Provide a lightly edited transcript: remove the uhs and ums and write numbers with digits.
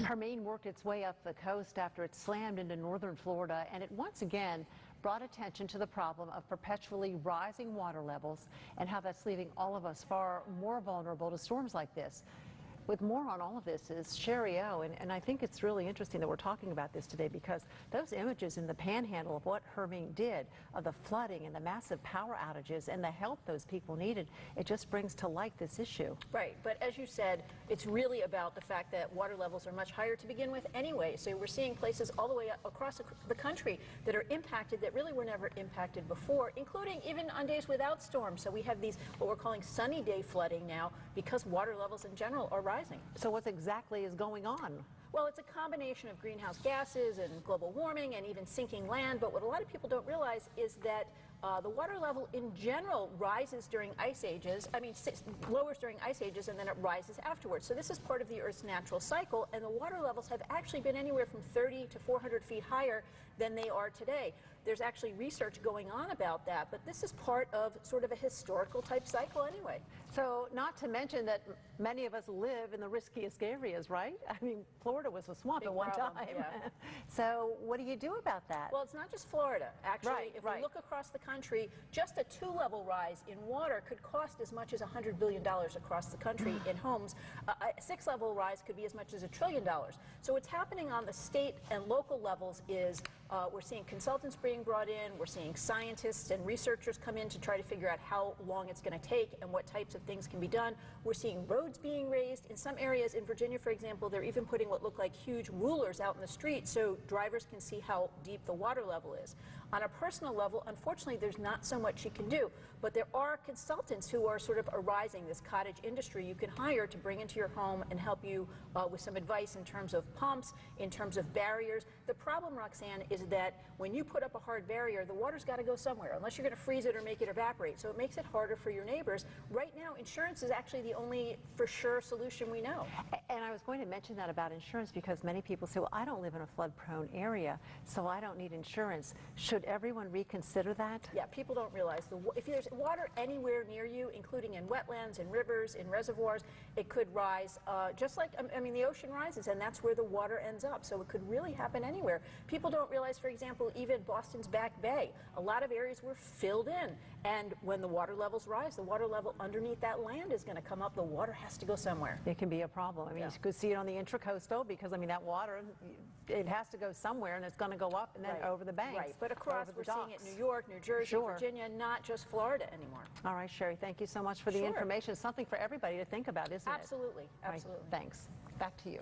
Hermine worked its way up the coast after it slammed into northern Florida, and it once again brought attention to the problem of perpetually rising water levels and how that's leaving all of us far more vulnerable to storms like this. With more on all of this is Shari, and I think it's really interesting that we're talking about this today because those images in the panhandle of what Hermine did, of the flooding and the massive power outages and the help those people needed, it just brings to light this issue. Right, but as you said, it's really about the fact that water levels are much higher to begin with anyway. So we're seeing places all the way across the country that are impacted that really were never impacted before, including even on days without storms. So we have these, what we're calling sunny day flooding now because water levels in general are rising. So what exactly is going on? Well, it's a combination of greenhouse gases and global warming and even sinking land, but what a lot of people don't realize is that the water level in general rises during ice ages, lowers during ice ages and then it rises afterwards. So this is part of the Earth's natural cycle, and the water levels have actually been anywhere from 30 to 400 feet higher than they are today. There's actually research going on about that, but this is part of sort of a historical type cycle anyway. So not to mention that many of us live in the riskiest areas, right? I mean, Florida was a swamp at one time. Yeah. So what do you do about that? Well, it's not just Florida. Actually, if we look across the country, just a 2-level rise in water could cost as much as $100 billion across the country in homes. A 6-level rise could be as much as $1 trillion. So what's happening on the state and local levels is we're seeing consultants being brought in, we're seeing scientists and researchers come in to try to figure out how long it's going to take and what types of things can be done. We're seeing roads being raised. In some areas in Virginia, for example, they're even putting what look like huge rulers out in the street so drivers can see how deep the water level is. On a personal level, unfortunately, there's not so much you can do, but there are consultants who are sort of arising, this cottage industry you can hire to bring into your home and help you with some advice in terms of pumps, in terms of barriers. The problem, Roxanne, is that when you put up a hard barrier, the water's got to go somewhere, unless you're going to freeze it or make it evaporate. So it makes it harder for your neighbors. Right now, insurance is actually the only for sure solution we know. And I was going to mention that about insurance because many people say, well, I don't live in a flood-prone area, so I don't need insurance. Should everyone reconsider that? Yeah, people don't realize if there's water anywhere near you, including in wetlands, in rivers, in reservoirs, it could rise just like, the ocean rises, and that's where the water ends up. So it could really happen anywhere. People don't realize, for example, even Boston's Back Bay, a lot of areas were filled in, and when the water levels rise, the water level underneath that land is going to come up. The water has to go somewhere. It can be a problem. You could see it on the intracoastal because, that water, it has to go somewhere, and it's going to go up and then over the banks. Right, but across, we're seeing it in New York, New Jersey, Virginia, not just Florida anymore. All right, Shari, thank you so much for the information. It's something for everybody to think about, isn't it? Absolutely, absolutely. Right, thanks. Back to you.